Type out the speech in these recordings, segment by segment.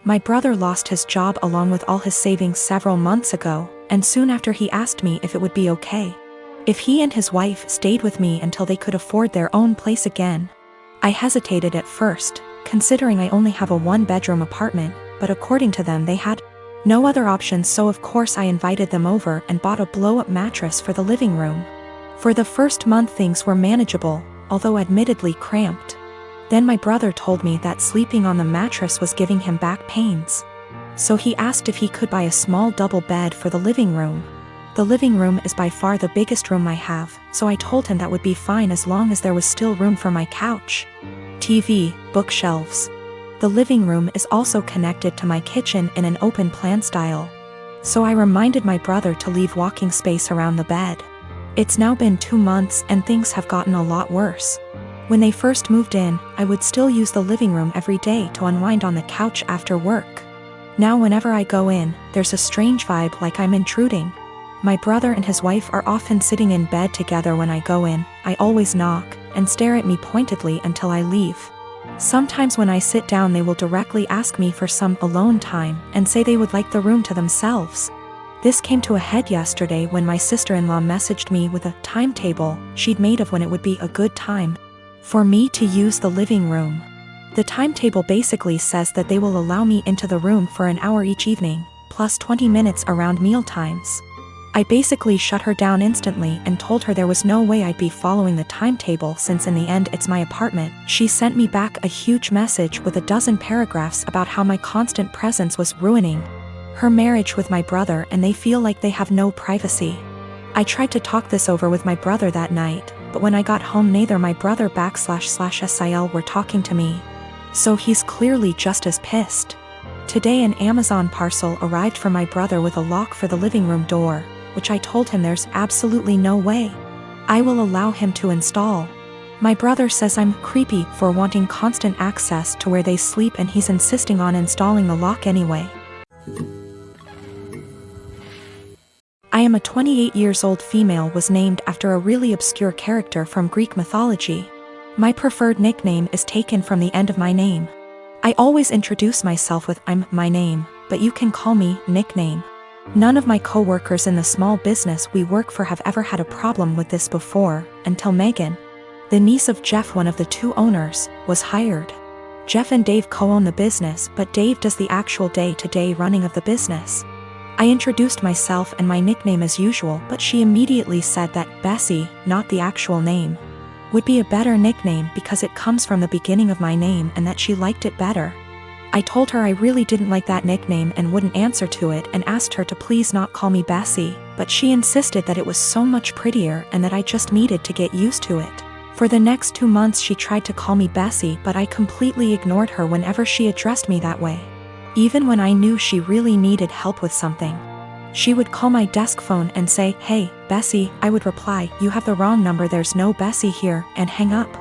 My brother lost his job along with all his savings several months ago, and soon after he asked me if it would be okay if he and his wife stayed with me until they could afford their own place again. I hesitated at first, considering I only have a one-bedroom apartment, but according to them they had no other options, so of course I invited them over and bought a blow-up mattress for the living room. For the first month things were manageable, although admittedly cramped. Then my brother told me that sleeping on the mattress was giving him back pains. So he asked if he could buy a small double bed for the living room. The living room is by far the biggest room I have, so I told him that would be fine as long as there was still room for my couch, TV, bookshelves. The living room is also connected to my kitchen in an open plan style. So I reminded my brother to leave walking space around the bed. It's now been 2 months and things have gotten a lot worse. When they first moved in, I would still use the living room every day to unwind on the couch after work. Now whenever I go in, there's a strange vibe like I'm intruding. My brother and his wife are often sitting in bed together when I go in. I always knock and stare at me pointedly until I leave. Sometimes when I sit down they will directly ask me for some alone time and say they would like the room to themselves. This came to a head yesterday when my sister-in-law messaged me with a timetable she'd made of when it would be a good time for me to use the living room. The timetable basically says that they will allow me into the room for an hour each evening, plus 20 minutes around meal times. I basically shut her down instantly and told her there was no way I'd be following the timetable since in the end it's my apartment. She sent me back a huge message with a dozen paragraphs about how my constant presence was ruining her marriage with my brother and they feel like they have no privacy. I tried to talk this over with my brother that night, but when I got home neither my brother //SIL were talking to me. So he's clearly just as pissed. Today an Amazon parcel arrived for my brother with a lock for the living room door, which I told him there's absolutely no way I will allow him to install. My brother says I'm creepy for wanting constant access to where they sleep and he's insisting on installing the lock anyway. I am a 28 years old female was named after a really obscure character from Greek mythology. My preferred nickname is taken from the end of my name. I always introduce myself with I'm my name, but you can call me nickname. None of my co-workers in the small business we work for have ever had a problem with this before, until Megan, the niece of Jeff, one of the 2 owners, was hired. Jeff and Dave co-own the business, but Dave does the actual day-to-day running of the business. I introduced myself and my nickname as usual, but she immediately said that Bessie, not the actual name, would be a better nickname because it comes from the beginning of my name and that she liked it better. I told her I really didn't like that nickname and wouldn't answer to it and asked her to please not call me Bessie, but she insisted that it was so much prettier and that I just needed to get used to it. For the next 2 months she tried to call me Bessie, but I completely ignored her whenever she addressed me that way. Even when I knew she really needed help with something, she would call my desk phone and say, "Hey, Bessie," I would reply, "You have the wrong number, there's no Bessie here," and hang up.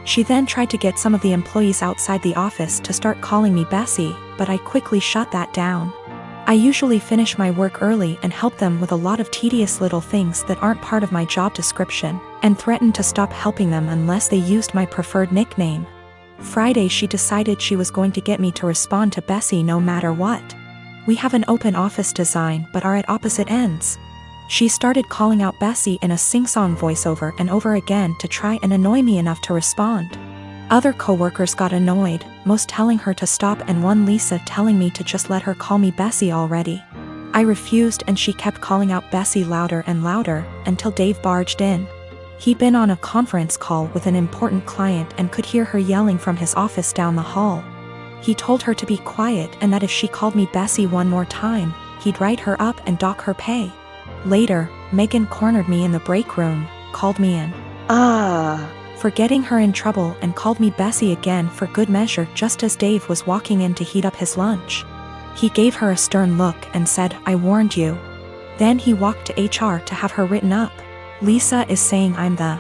She then tried to get some of the employees outside the office to start calling me Bessie, but I quickly shut that down. I usually finish my work early and help them with a lot of tedious little things that aren't part of my job description, and threatened to stop helping them unless they used my preferred nickname. Friday she decided she was going to get me to respond to Bessie no matter what. We have an open office design but are at opposite ends. She started calling out Bessie in a sing-song voiceover and over again to try and annoy me enough to respond. Other coworkers got annoyed, most telling her to stop and one Lisa telling me to just let her call me Bessie already. I refused and she kept calling out Bessie louder and louder, until Dave barged in. He'd been on a conference call with an important client and could hear her yelling from his office down the hall. He told her to be quiet and that if she called me Bessie one more time, he'd write her up and dock her pay. Later, Megan cornered me in the break room, called me in for getting her in trouble and called me Bessie again for good measure just as Dave was walking in to heat up his lunch. He gave her a stern look and said, "I warned you." Then he walked to HR to have her written up. Lisa is saying I'm the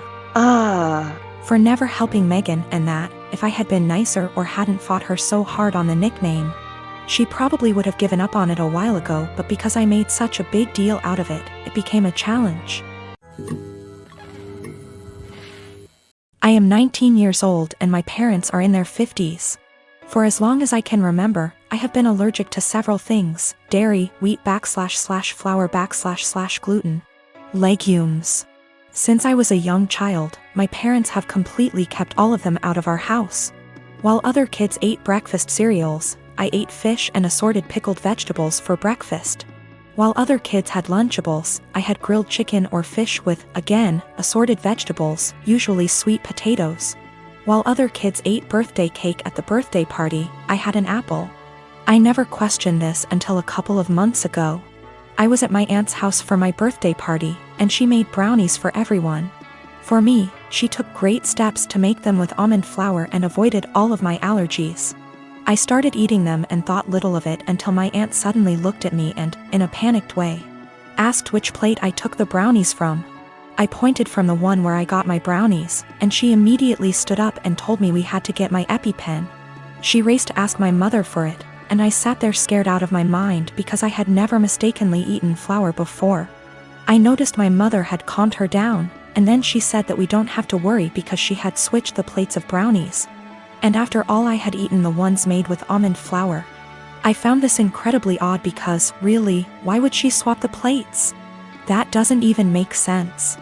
for never helping Megan and that, if I had been nicer or hadn't fought her so hard on the nickname, she probably would have given up on it a while ago, but because I made such a big deal out of it, it became a challenge. I am 19 years old and my parents are in their 50s. For as long as I can remember, I have been allergic to several things: dairy, wheat/flour/gluten, legumes. Since I was a young child, my parents have completely kept all of them out of our house. While other kids ate breakfast cereals, I ate fish and assorted pickled vegetables for breakfast. While other kids had Lunchables, I had grilled chicken or fish with, again, assorted vegetables, usually sweet potatoes. While other kids ate birthday cake at the birthday party, I had an apple. I never questioned this until a couple of months ago. I was at my aunt's house for my birthday party, and she made brownies for everyone. For me, she took great steps to make them with almond flour and avoided all of my allergies. I started eating them and thought little of it until my aunt suddenly looked at me and, in a panicked way, asked which plate I took the brownies from. I pointed from the one where I got my brownies, and she immediately stood up and told me we had to get my EpiPen. She raced to ask my mother for it, and I sat there scared out of my mind because I had never mistakenly eaten flour before. I noticed my mother had calmed her down, and then she said that we don't have to worry because she had switched the plates of brownies. And after all, I had eaten the ones made with almond flour. I found this incredibly odd because, really, why would she swap the plates? That doesn't even make sense.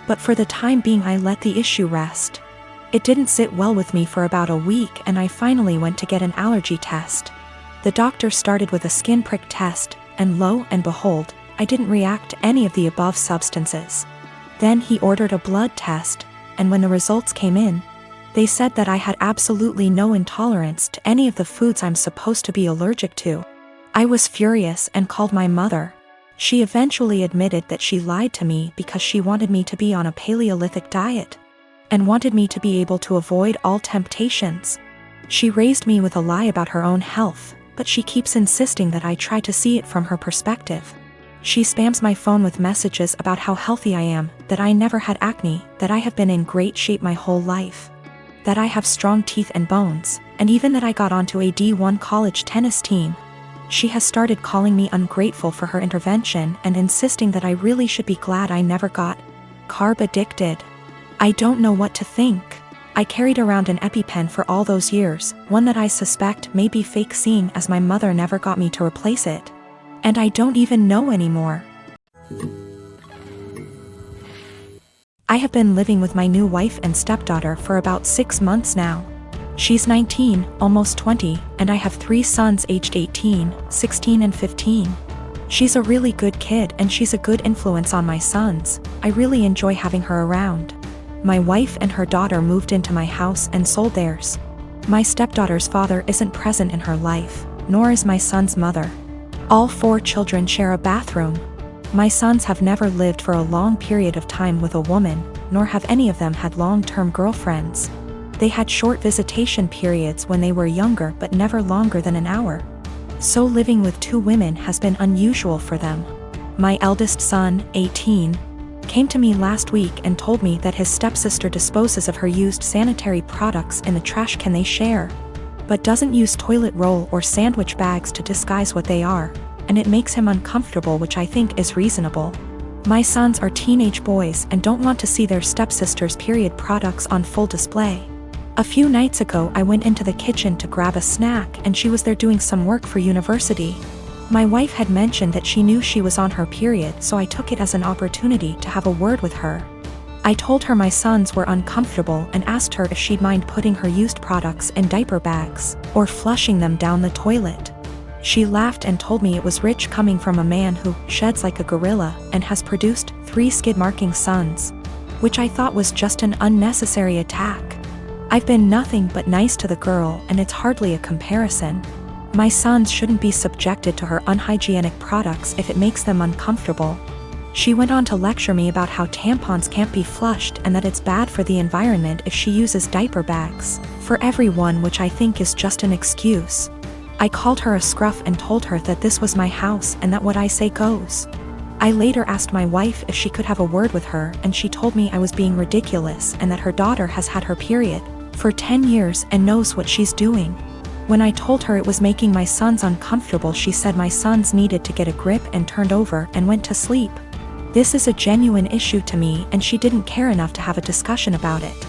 But for the time being, I let the issue rest. It didn't sit well with me for about a week, and I finally went to get an allergy test. The doctor started with a skin prick test, and lo and behold, I didn't react to any of the above substances. Then he ordered a blood test, and when the results came in, they said that I had absolutely no intolerance to any of the foods I'm supposed to be allergic to. I was furious and called my mother. She eventually admitted that she lied to me because she wanted me to be on a Paleolithic diet and wanted me to be able to avoid all temptations. She raised me with a lie about her own health, but she keeps insisting that I try to see it from her perspective. She spams my phone with messages about how healthy I am, that I never had acne, that I have been in great shape my whole life, that I have strong teeth and bones, and even that I got onto a D1 college tennis team. She has started calling me ungrateful for her intervention and insisting that I really should be glad I never got carb addicted. I don't know what to think. I carried around an EpiPen for all those years, one that I suspect may be fake, seeing as my mother never got me to replace it. And I don't even know anymore. I have been living with my new wife and stepdaughter for about 6 months now. She's 19, almost 20, and I have 3 sons aged 18, 16 and 15. She's a really good kid and she's a good influence on my sons. I really enjoy having her around. My wife and her daughter moved into my house and sold theirs. My stepdaughter's father isn't present in her life, nor is my son's mother. All 4 children share a bathroom. My sons have never lived for a long period of time with a woman, nor have any of them had long-term girlfriends. They had short visitation periods when they were younger, but never longer than an hour. So living with 2 women has been unusual for them. My eldest son, 18, came to me last week and told me that his stepsister disposes of her used sanitary products in the trash can they share, but doesn't use toilet roll or sandwich bags to disguise what they are, and it makes him uncomfortable, which I think is reasonable. My sons are teenage boys and don't want to see their stepsister's period products on full display. A few nights ago I went into the kitchen to grab a snack and she was there doing some work for university. My wife had mentioned that she knew she was on her period, so I took it as an opportunity to have a word with her. I told her my sons were uncomfortable and asked her if she'd mind putting her used products in diaper bags or flushing them down the toilet. She laughed and told me it was rich coming from a man who sheds like a gorilla and has produced 3 skid-marking sons, which I thought was just an unnecessary attack. I've been nothing but nice to the girl and it's hardly a comparison. My sons shouldn't be subjected to her unhygienic products if it makes them uncomfortable. She went on to lecture me about how tampons can't be flushed and that it's bad for the environment if she uses diaper bags for everyone, which I think is just an excuse. I called her a scruff and told her that this was my house and that what I say goes. I later asked my wife if she could have a word with her, and she told me I was being ridiculous and that her daughter has had her period for 10 years and knows what she's doing. When I told her it was making my sons uncomfortable, she said my sons needed to get a grip and turned over and went to sleep. This is a genuine issue to me and she didn't care enough to have a discussion about it.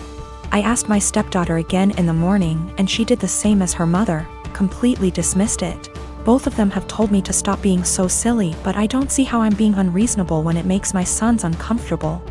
I asked my stepdaughter again in the morning and she did the same as her mother, completely dismissed it. Both of them have told me to stop being so silly, but I don't see how I'm being unreasonable when it makes my sons uncomfortable.